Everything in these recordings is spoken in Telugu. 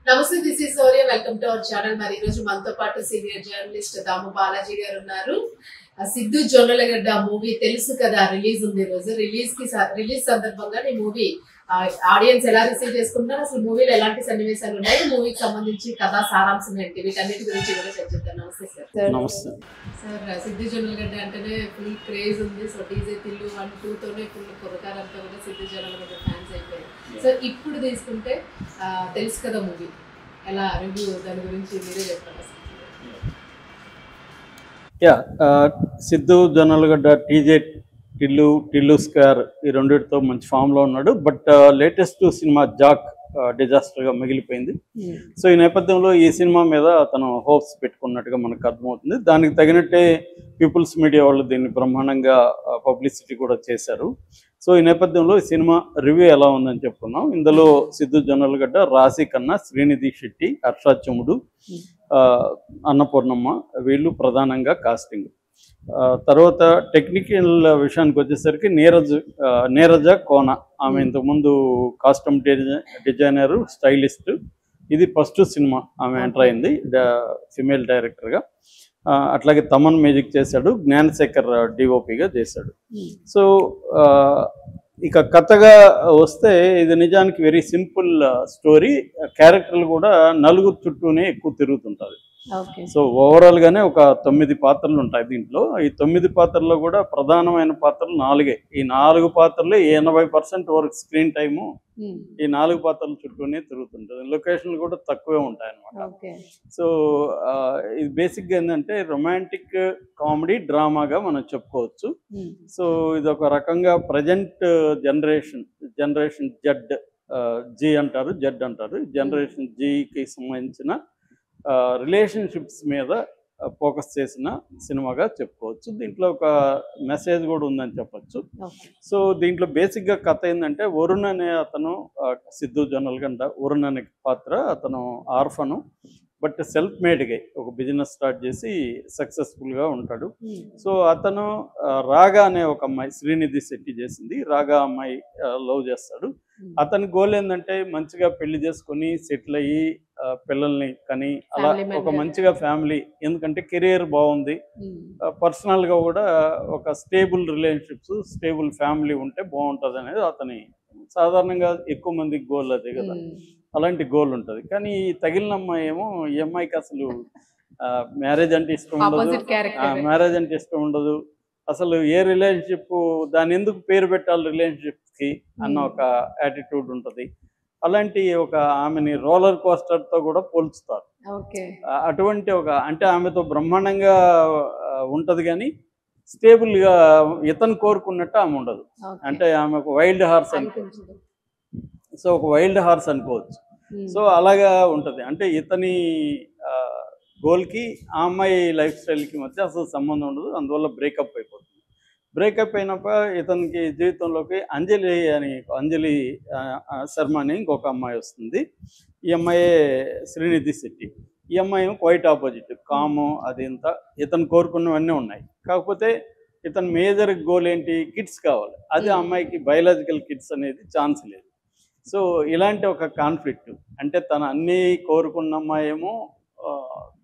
నమస్తే, this is Sourya. Welcome to our channel. మరి ఈ రోజు మనతో పాటు సీనియర్ జర్నలిస్ట్ దాము బాలాజీ గారు ఉన్నారు. సిద్ధు జొన్నలగడ్డ మూవీ తెలుసు కదా, రిలీజ్ ఉంది. ఈ రోజు రిలీజ్ సందర్భంగా ఈ మూవీ ఆడియన్స్ ఎలా రిసీవ్ చేసుకుంటున్నారు, అసలు మూవీలో ఎలాంటి సన్నివేశాలు ఉన్నాయి, మూవీకి సంబంధించి కథా సారాంశం ఏంటి, వీటన్నిటి గురించి కూడా చర్చిద్దాం. నమస్తే సార్. నమస్తే సార్, సిద్ధు జొన్నలగడ్డ అంటేనే ఫుల్ క్రేజ్ ఉంది. సో డీజే తిల్లు 1, 2 తోనే ఫుల్ కుర్రకారంతా కూడా సిద్ధు జొన్నలగడ్డ ఫ్యాన్స్ అయిపోయారు. సో ఇప్పుడు తీసుకుంటే తెలుసు కదా మూవీ, ఎలా రివ్యూ, దాని గురించి మీరే చెప్తారు. సిద్ధు జొన్నలగడ్డ, టీజే టిల్లు స్క్వేర్ ఈ రెండింటితో మంచి ఫామ్లో ఉన్నాడు. బట్ లేటెస్ట్ సినిమా జాక్ డిజాస్టర్గా మిగిలిపోయింది. సో ఈ నేపథ్యంలో ఈ సినిమా మీద అతను హోప్స్ పెట్టుకున్నట్టుగా మనకు అర్థమవుతుంది. దానికి తగినట్టే పీపుల్స్ మీడియా వాళ్ళు దీన్ని బ్రహ్మాండంగా పబ్లిసిటీ కూడా చేశారు. సో ఈ నేపథ్యంలో ఈ సినిమా రివ్యూ ఎలా ఉందని చెప్పుకున్నాం. ఇందులో సిద్ధు జొన్నలగడ్డ, రాశి ఖన్నా, శ్రీనిధి శెట్టి, హర్ష చముడు, అన్నపూర్ణమ్మ వీళ్ళు ప్రధానంగా కాస్టింగ్. తర్వాత టెక్నికల్ విషయానికి వచ్చేసరికి నీరజ కోన, ఆమె ఇంతకుముందు కాస్ట్యూమ్ డిజైనరు, స్టైలిస్ట్. ఇది ఫస్ట్ సినిమా ఆమె ఎంటర్ అయింది ఫిమేల్ డైరెక్టర్గా. అట్లాగే తమన్ మ్యూజిక్ చేశాడు, జ్ఞానశేఖర్ డిఓపిగా చేశాడు. సో ఇక కథగా వస్తే ఇది నిజానికి వెరీ సింపుల్ స్టోరీ. క్యారెక్టర్లు కూడా నలుగురు చుట్టూనే ఎక్కువ తిరుగుతుంటుంది. సో ఓవరాల్గానే ఒక 9 పాత్రలు ఉంటాయి దీంట్లో. ఈ 9 పాత్రల్లో కూడా ప్రధానమైన పాత్రలు 4. ఈ 4 పాత్రలు 80% వరకు స్క్రీన్ టైము ఈ 4 పాత్రల చుట్టూనే తిరుగుతుంటుంది. లొకేషన్లు కూడా తక్కువే ఉంటాయి అన్నమాట. సో ఇది బేసిక్గా ఏంటంటే రొమాంటిక్ కామెడీ డ్రామాగా మనం చెప్పుకోవచ్చు. సో ఇది ఒక రకంగా ప్రజెంట్ జనరేషన్ జెడ్ అంటారు. జనరేషన్ జీకి సంబంధించిన రిలేషన్షిప్స్ మీద ఫోకస్ చేసిన సినిమాగా చెప్పుకోవచ్చు. దీంట్లో ఒక మెసేజ్ కూడా ఉందని చెప్పచ్చు. సో దీంట్లో బేసిక్గా కథ ఏంటంటే, వరుణ్ అనే అతను, సిద్ధు జొన్నలగడ్డ వరుణ్ అనే పాత్ర, అతను ఆర్ఫను, బట్ సెల్ఫ్ మేడ్గా ఒక బిజినెస్ స్టార్ట్ చేసి సక్సెస్ఫుల్గా ఉంటాడు. సో అతను రాగా అనే ఒక అమ్మాయి, శ్రీనిధి శెట్టి చేసింది, రాగా అమ్మాయి లవ్ చేస్తాడు. అతని గోల్ ఏంటంటే మంచిగా పెళ్లి చేసుకొని సెటిల్ అయ్యి పిల్లల్ని కని అలా ఒక మంచిగా ఫ్యామిలీ, ఎందుకంటే కెరియర్ బాగుంది, పర్సనల్గా కూడా ఒక స్టేబుల్ రిలేషన్షిప్స్, స్టేబుల్ ఫ్యామిలీ ఉంటే బాగుంటుంది అనేది అతని సాధారణంగా ఎక్కువ మందికి గోల్ అదే కదా, అలాంటి గోల్ ఉంటుంది. కానీ ఈ తగిలిన అమ్మాయి ఏమో, ఈ అమ్మాయికి అసలు మ్యారేజ్ అంటే ఇష్టం ఉండదు. అసలు ఏ రిలేషన్షిప్, దాని ఎందుకు పేరు పెట్టాలి రిలేషన్షిప్కి అన్న ఒక యాటిట్యూడ్ ఉంటుంది. అలాంటి ఒక ఆమెని రోలర్ కోస్టర్తో కూడా పోల్చుతారు. అటువంటి ఒక, అంటే ఆమెతో బ్రహ్మాండంగా ఉంటుంది కానీ స్టేబుల్గా ఇతను కోరుకున్నట్టు ఆమె ఉండదు. అంటే ఆమె ఒక వైల్డ్ హార్స్ అనుకోవచ్చు. సో ఒక వైల్డ్ హార్స్ అనుకోవచ్చు. సో అలాగా ఉంటుంది. అంటే ఇతని గోల్కి ఆ అమ్మాయి లైఫ్ స్టైల్కి మధ్య అసలు సంబంధం ఉండదు. అందువల్ల బ్రేకప్ అయిపోతుంది. బ్రేకప్ అయినప్పుడు ఇతనికి జీవితంలోకి అంజలి శర్మ అని ఇంకొక అమ్మాయి వస్తుంది. ఈ అమ్మాయే శ్రీనిధి శెట్టి. ఈ అమ్మాయి క్వైట్ ఆపోజిట్, కాము, అది ఇంత ఇతను కోరుకున్నవన్నీ ఉన్నాయి. కాకపోతే ఇతని మేజర్ గోల్ ఏంటి, కిడ్స్ కావాలి. అది ఆ అమ్మాయికి బయలాజికల్ కిడ్స్ అనేది ఛాన్స్ లేదు. సో ఇలాంటి ఒక కాన్ఫ్లిక్ట్, అంటే తను అన్నీ కోరుకున్న అమ్మాయేమో,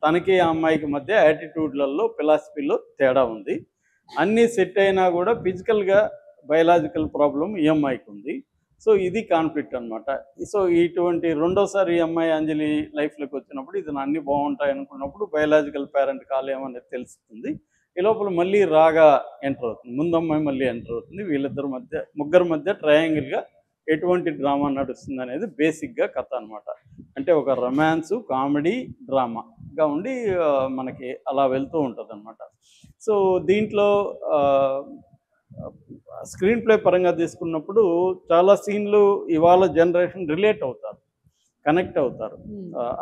తనకి ఆ అమ్మాయికి మధ్య యాటిట్యూడ్లలో, ఫిలాసఫీలో తేడా ఉంది. అన్నీ సెట్ అయినా కూడా ఫిజికల్గా బయలాజికల్ ప్రాబ్లం ఈ అమ్మాయికి ఉంది. సో ఇది కాన్ఫ్లిక్ట్ అనమాట. సో ఇటువంటి రెండోసారి ఈ అమ్మాయి అంజలి లైఫ్లోకి వచ్చినప్పుడు ఇది అన్నీ బాగుంటాయి అనుకున్నప్పుడు బయలాజికల్ పేరెంట్ కాలేమనేది తెలుస్తుంది. ఈ లోపల మళ్ళీ రాగా ఎంటర్ అవుతుంది. ముందు అమ్మాయి మళ్ళీ ఎంటర్ అవుతుంది. ముగ్గురు మధ్య ట్రయాంగిల్గా ఎటువంటి డ్రామా నడుస్తుంది అనేది బేసిక్గా కథ అనమాట. అంటే ఒక రొమాన్సు, కామెడీ, డ్రామాగా ఉండి మనకి అలా వెళ్తూ ఉంటుంది అనమాట. సో దీంట్లో స్క్రీన్ ప్లే పరంగా తీసుకున్నప్పుడు చాలా సీన్లు ఇవాళ జనరేషన్ రిలేట్ అవుతారు, కనెక్ట్ అవుతారు.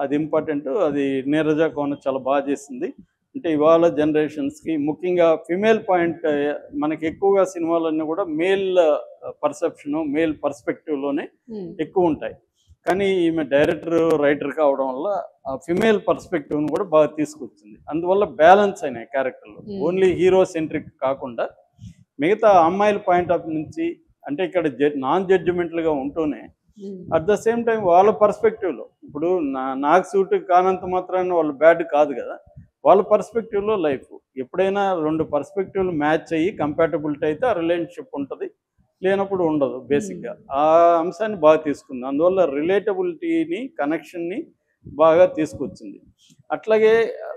అది ఇంపార్టెంట్. అది నీరజ కోన చాలా బాగా చేసింది. అంటే ఇవాళ జనరేషన్స్కి ముఖ్యంగా ఫిమేల్ పాయింట్, మనకి ఎక్కువగా సినిమాలన్నీ కూడా మేల్ పర్సెప్షను, మేల్ పర్స్పెక్టివ్లోనే ఎక్కువ ఉంటాయి. కానీ ఈమె డైరెక్టర్, రైటర్ కావడం వల్ల ఆ ఫిమేల్ పర్స్పెక్టివ్ను కూడా బాగా తీసుకొచ్చింది. అందువల్ల బ్యాలెన్స్ అయినాయి క్యారెక్టర్లు. ఓన్లీ హీరో సెంట్రిక్ కాకుండా మిగతా అమ్మాయిల పాయింట్ ఆఫ్ నుంచి, అంటే ఇక్కడ నాన్ జడ్జిమెంటల్గా ఉంటూనే అట్ ద సేమ్ టైం వాళ్ళ పర్స్పెక్టివ్లో ఇప్పుడు నాకు సూట్ కానంత మాత్రాన వాళ్ళు బ్యాడ్ కాదు కదా, వాళ్ళ పర్స్పెక్టివ్లో లైఫ్ ఎప్పుడైనా రెండు పర్స్పెక్టివ్లు మ్యాచ్ అయ్యి కంపాటబిలిటీ అయితే ఆ రిలేషన్షిప్ ఉంటుంది, లేనప్పుడు ఉండదు బేసిక్గా. ఆ అంశాన్ని బాగా తీసుకుంది, అందువల్ల రిలేటబిలిటీని కనెక్షన్ని బాగా తీసుకొచ్చింది. అట్లాగే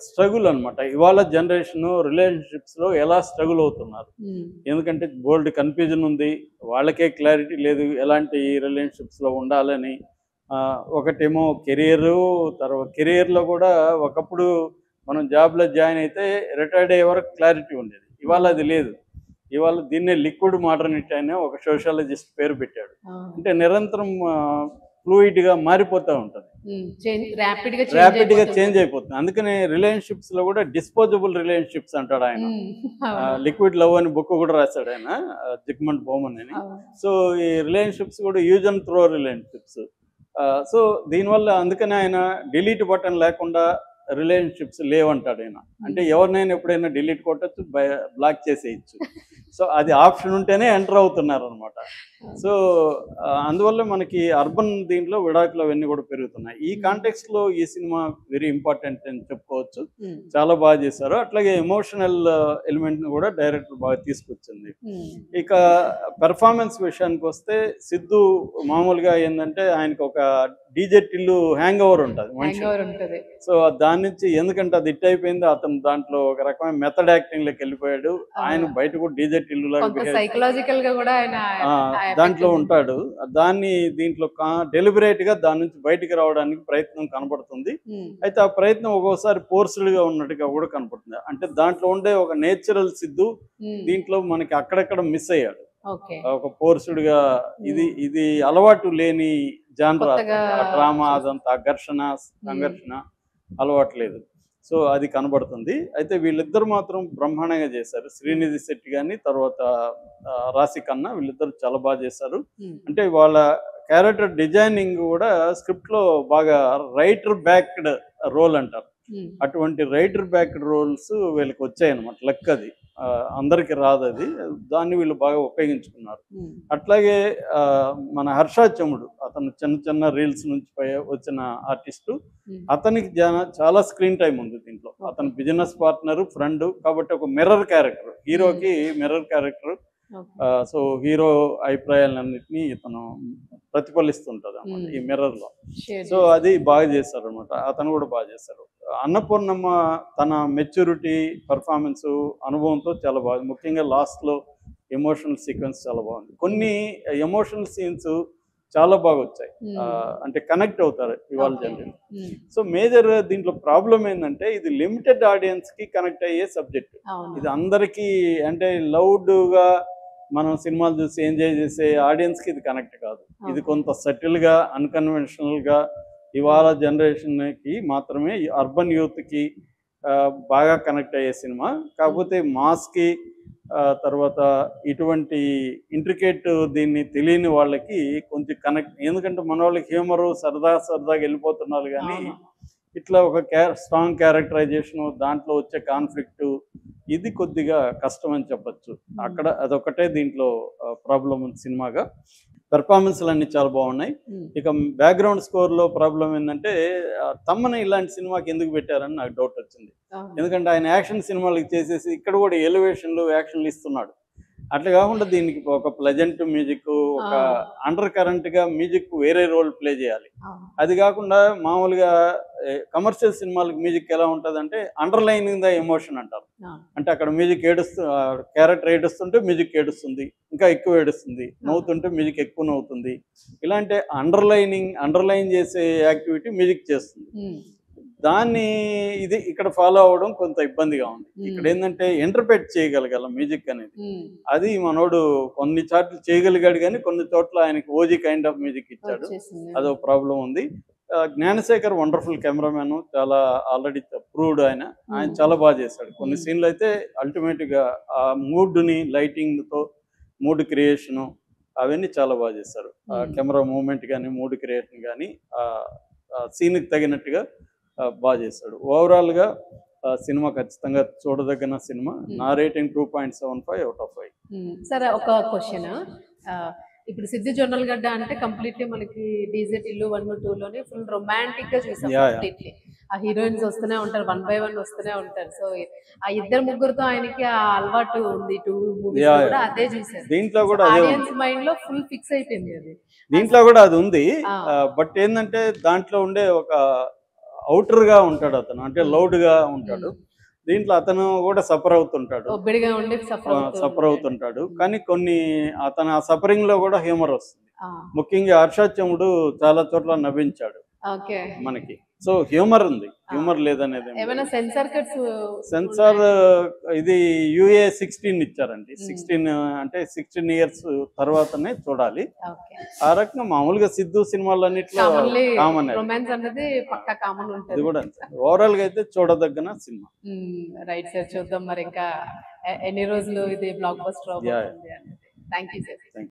స్ట్రగుల్ అనమాట, ఇవాళ జనరేషన్ రిలేషన్షిప్స్లో ఎలా స్ట్రగుల్ అవుతున్నారు, ఎందుకంటే బోల్డ్ కన్ఫ్యూజన్ ఉంది, వాళ్ళకే క్లారిటీ లేదు ఎలాంటి రిలేషన్షిప్స్లో ఉండాలని. ఒకటేమో కెరియరు, తర్వాత కెరియర్లో కూడా ఒకప్పుడు మనం జాబ్లో జాయిన్ అయితే రిటైర్డ్ అయ్యే వరకు క్లారిటీ ఉండేది, ఇవాళ అది లేదు. ఇవాళ దీన్నే లిక్విడ్ మోడర్నిటీ అనే ఒక సోషాలజిస్ట్ పేరు పెట్టాడు. అంటే నిరంతరం ఫ్లూయిడ్గా మారిపోతూ ఉంటుంది, ర్యాపిడ్గా చేంజ్ అయిపోతుంది. అందుకనే రిలేషన్షిప్స్లో కూడా డిస్పోజబుల్ రిలేషన్షిప్స్ అంటాడు ఆయన. లిక్విడ్ లవ్ అని బుక్ కూడా రాశాడు ఆయన, జిగ్మంట్ బౌమన్ అని. సో ఈ రిలేషన్షిప్స్ కూడా use and throw relationships. So దీనివల్ల అందుకనే ఆయన డిలీట్ బటన్ లేకుండా రిలేషన్షిప్స్ లేవంటాడు ఆయన. అంటే ఎవరినైనా ఎప్పుడైనా డిలీట్ కొట్టచ్చు, బ్లాక్ చేసేయచ్చు. సో అది ఆప్షన్ ఉంటేనే ఎంటర్ అవుతున్నారు అనమాట. సో అందువల్ల మనకి అర్బన్ దీంట్లో విడాకులు అవన్నీ కూడా పెరుగుతున్నాయి. ఈ కాంటెక్స్ట్లో ఈ సినిమా వెరీ ఇంపార్టెంట్ అని చెప్పుకోవచ్చు, చాలా బాగా చేశారు. అట్లాగే ఎమోషనల్ ఎలిమెంట్ని కూడా డైరెక్టర్ బాగా తీసుకొచ్చింది. ఇక పెర్ఫార్మెన్స్ విషయానికి వస్తే సిద్ధు మామూలుగా ఏంటంటే ఆయనకు ఒక డీజే టిల్లు హ్యాంగ్ ఓవర్ ఉంటుంది మనిషి. సో దాని నుంచి ఎందుకంటే అది హిట్ అయిపోయింది, అతను దాంట్లో ఒక రకమైన మెథడ్ యాక్టింగ్ లోకి వెళ్ళిపోయాడు. ఆయన బయట కూడా డీజే టిల్లు లాగా సైకలాజికల్ గా కూడా ఆయన దాంట్లో ఉంటాడు. దాన్ని దీంట్లో డెలిబరేట్ గా దాని నుంచి బయటికి రావడానికి ప్రయత్నం కనపడుతుంది. అయితే ఆ ప్రయత్నం ఒక్కోసారి ఫోర్స్డ్ గా ఉన్నట్టుగా కూడా కనపడుతుంది. అంటే దాంట్లో ఉండే ఒక నేచురల్ సిద్ధు దీంట్లో మనకి అక్కడక్కడ మిస్ అయ్యాడు, ఒక ఫోర్స్డ్ గా. ఇది అలవాటు లేని జానర్, డ్రామా అదంతా ఘర్షణ సంఘర్షణ అలవాటు లేదు. సో అది కనబడుతుంది. అయితే వీళ్ళిద్దరు మాత్రం బ్రహ్మాండంగా చేశారు, శ్రీనిధి శెట్టి కానీ తర్వాత రాశి ఖన్నా, వీళ్ళిద్దరు చాలా బాగా చేశారు. అంటే వాళ్ళ క్యారెక్టర్ డిజైనింగ్ కూడా స్క్రిప్ట్లో బాగా రైటర్ బ్యాక్డ్ రోల్ అంటారు, అటువంటి రైటర్ బ్యాక్డ్ రోల్స్ వీళ్ళకి వచ్చాయన్నమాట. లక్ అది అందరికి రాదు, అది దాన్ని వీళ్ళు బాగా ఉపయోగించుకున్నారు. అట్లాగే మన హర్ష చముడు, అతను చిన్న చిన్న రీల్స్ నుంచి వచ్చిన ఆర్టిస్టు, అతనికి చాలా స్క్రీన్ టైం ఉంది దీంట్లో. అతను బిజినెస్ పార్ట్నర్, ఫ్రెండ్, కాబట్టి ఒక మిర్రర్ క్యారెక్టర్, హీరోకి మిర్రర్ క్యారెక్టర్. సో హీరో అభిప్రాయాలన్నింటినీ ఇతను ప్రతిఫలిస్తుంటది అన్నమాట ఈ మిర్రర్ లో. సో అది బాగా చేశారు అనమాట, అతను కూడా బాగా చేశారు. అన్నపూర్ణమ్మ తన మెచ్యూరిటీ, పర్ఫార్మెన్స్, అనుభవంతో చాలా బాగుంది. ముఖ్యంగా లాస్ట్ లో ఎమోషనల్ సీక్వెన్స్ చాలా బాగుంది. కొన్ని ఎమోషనల్ సీన్స్ చాలా బాగా వచ్చాయి, అంటే కనెక్ట్ అవుతారు ఇవాళ జనరల్. సో మేజర్ దీంట్లో ప్రాబ్లం ఏంటంటే ఇది లిమిటెడ్ ఆడియన్స్ కి కనెక్ట్ అయ్యే సబ్జెక్ట్. ఇది అందరికీ అంటే లౌడ్గా మనం సినిమాలు చూసి ఎంజాయ్ చేసే ఆడియన్స్కి ఇది కనెక్ట్ కాదు. ఇది కొంత సటిల్గా, అన్కన్వెన్షనల్గా ఇవాళ జనరేషన్కి మాత్రమే, అర్బన్ యూత్కి బాగా కనెక్ట్ అయ్యే సినిమా. కాకపోతే మాస్కి తర్వాత ఇటువంటి ఇంట్రికేట్ దీన్ని తెలియని వాళ్ళకి కొంచెం కనెక్ట్, ఎందుకంటే మన వాళ్ళకి హ్యూమరు సరదాగా వెళ్ళిపోతున్నారు, కానీ ఇట్లా ఒక స్ట్రాంగ్ క్యారెక్టరైజేషను, దాంట్లో వచ్చే కాన్ఫ్లిక్టు, ఇది కొద్దిగా కష్టం అని చెప్పచ్చు. అక్కడ అదొకటే దీంట్లో ప్రాబ్లం ఉంది సినిమాగా. పెర్ఫార్మెన్స్లు అన్నీ చాలా బాగున్నాయి. ఇక బ్యాక్గ్రౌండ్ స్కోర్లో ప్రాబ్లం ఏంటంటే తమ్మని ఇలాంటి సినిమాకి ఎందుకు పెట్టారని నాకు డౌట్ వచ్చింది. ఎందుకంటే ఆయన యాక్షన్ సినిమాలకు చేసేసి ఇక్కడ కూడా ఎలివేషన్లు, యాక్షన్లు ఇస్తున్నాడు. అట్లా కాకుండా దీనికి ఒక ప్లెజెంట్ మ్యూజిక్, ఒక అండర్ కరెంట్ గా మ్యూజిక్ వేరే రోల్ ప్లే చేయాలి. అది కాకుండా మామూలుగా కమర్షియల్ సినిమాలకు మ్యూజిక్ ఎలా ఉంటుంది అంటే అండర్లైనింగ్ ద ఎమోషన్ అంటారు. అంటే అక్కడ మ్యూజిక్ క్యారెక్టర్ ఏడుస్తుంటే మ్యూజిక్ ఏడుస్తుంది, ఇంకా ఎక్కువ ఏడుస్తుంది, నవ్వుతుంటే మ్యూజిక్ ఎక్కువ నవ్వుతుంది. ఇలాంటి అండర్లైన్ చేసే యాక్టివిటీ మ్యూజిక్ చేస్తుంది. దాన్ని ఇది ఇక్కడ ఫాలో అవ్వడం కొంత ఇబ్బందిగా ఉంది. ఇక్కడ ఏంటంటే ఇంటర్ప్రెట్ చేయగలగాల మ్యూజిక్ అనేది, అది మనోడు కొన్ని చోట్ల చేయగలిగాడు, కానీ కొన్ని చోట్ల ఆయనకి ఓజీ కైండ్ ఆఫ్ మ్యూజిక్ ఇచ్చాడు, అదో ప్రాబ్లం ఉంది. జ్ఞానశేఖర్ వండర్ఫుల్ కెమెరామెన్, చాలా ఆల్రెడీ ప్రూవ్డ్. ఆయన చాలా బాగా చేశాడు. కొన్ని సీన్లు అయితే అల్టిమేట్గా ఆ మూడ్ని, లైటింగ్తో మూడ్ క్రియేషను అవన్నీ చాలా బాగా చేశారు. కెమెరా మూవ్మెంట్ కానీ, మూడ్ క్రియేషన్ కానీ సీన్కి తగినట్టుగా బాగా చేశాడు. ఓవరాల్గా సినిమా ఖచ్చితంగా చూడదగిన సినిమా. నా రేటింగ్ 2.75 out of 5. సరే, ఒక క్వశ్చన్, ఇప్పుడు సిద్ధు జొన్నలగడ్డ అంటే కంప్లీట్లీ మనకి డీజే టిల్లు 1, 2 లోనే ఫుల్ రొమాంటిక్ గా చూసాం Yeah, yeah. కంప్లీట్లీ. ఆ హీరోయిన్స్ వస్తూనే ఉంటారు, 1 by 1 వస్తూనే ఉంటారు. సో ఆ ఇద్దరు ముగ్గురుతో ఆయనకి ఆ అలవాటు ఉంది. 2 మూవీస్ Yeah, కూడా yeah. అదే చూసారు. దీంట్లో కూడా అదే ఉంది. ఆడియన్స్ మైండ్ లో ఫుల్ ఫిక్స్ అయిపోయింది అది. దీంట్లో కూడా అది ఉంది. ఆ. బట్ ఏంటంటే దాంట్లో ఉండే ఒక అవుటర్ గా ఉంటాడు అతను, అంటే లౌడ్ గా ఉంటాడు. దీంట్లో అతను కూడా సఫర్ అవుతుంటాడు, ఒబ్బడిగా ఉండి సఫర్ అవుతుంటాడు. కానీ కొన్ని అతను ఆ సఫరింగ్ లో కూడా హ్యూమర్ వస్తుంది. ముఖ్యంగా హర్షాచముడు చాలా చోట్ల నవ్వించాడు ఓకే మనకి. సో హ్యూమర్ ఉంది, హ్యూమర్ లేదనేది. ఏమైనా సెన్సార్ కట్స్? సెన్సార్ ఇది UA-16 ఇచ్చారండి. 16 అంటే 16 years తర్వాతనే చూడాలి. ఆ రకంగా మామూలుగా సిద్ధు సినిమాలన్నిట్లో కామన్, రొమాన్స్ అనేది పక్కా కామన్ ఉంటుంది. ఇది కూడా ఓవరాల్ గా అయితే చూడదగ్గన సినిమా. రైట్ సార్, చూద్దాం మరి ఇంకా ఎన్ని రోజులు ఇది బ్లాక్ బస్టర్ అవుతుంది. Thank you sir.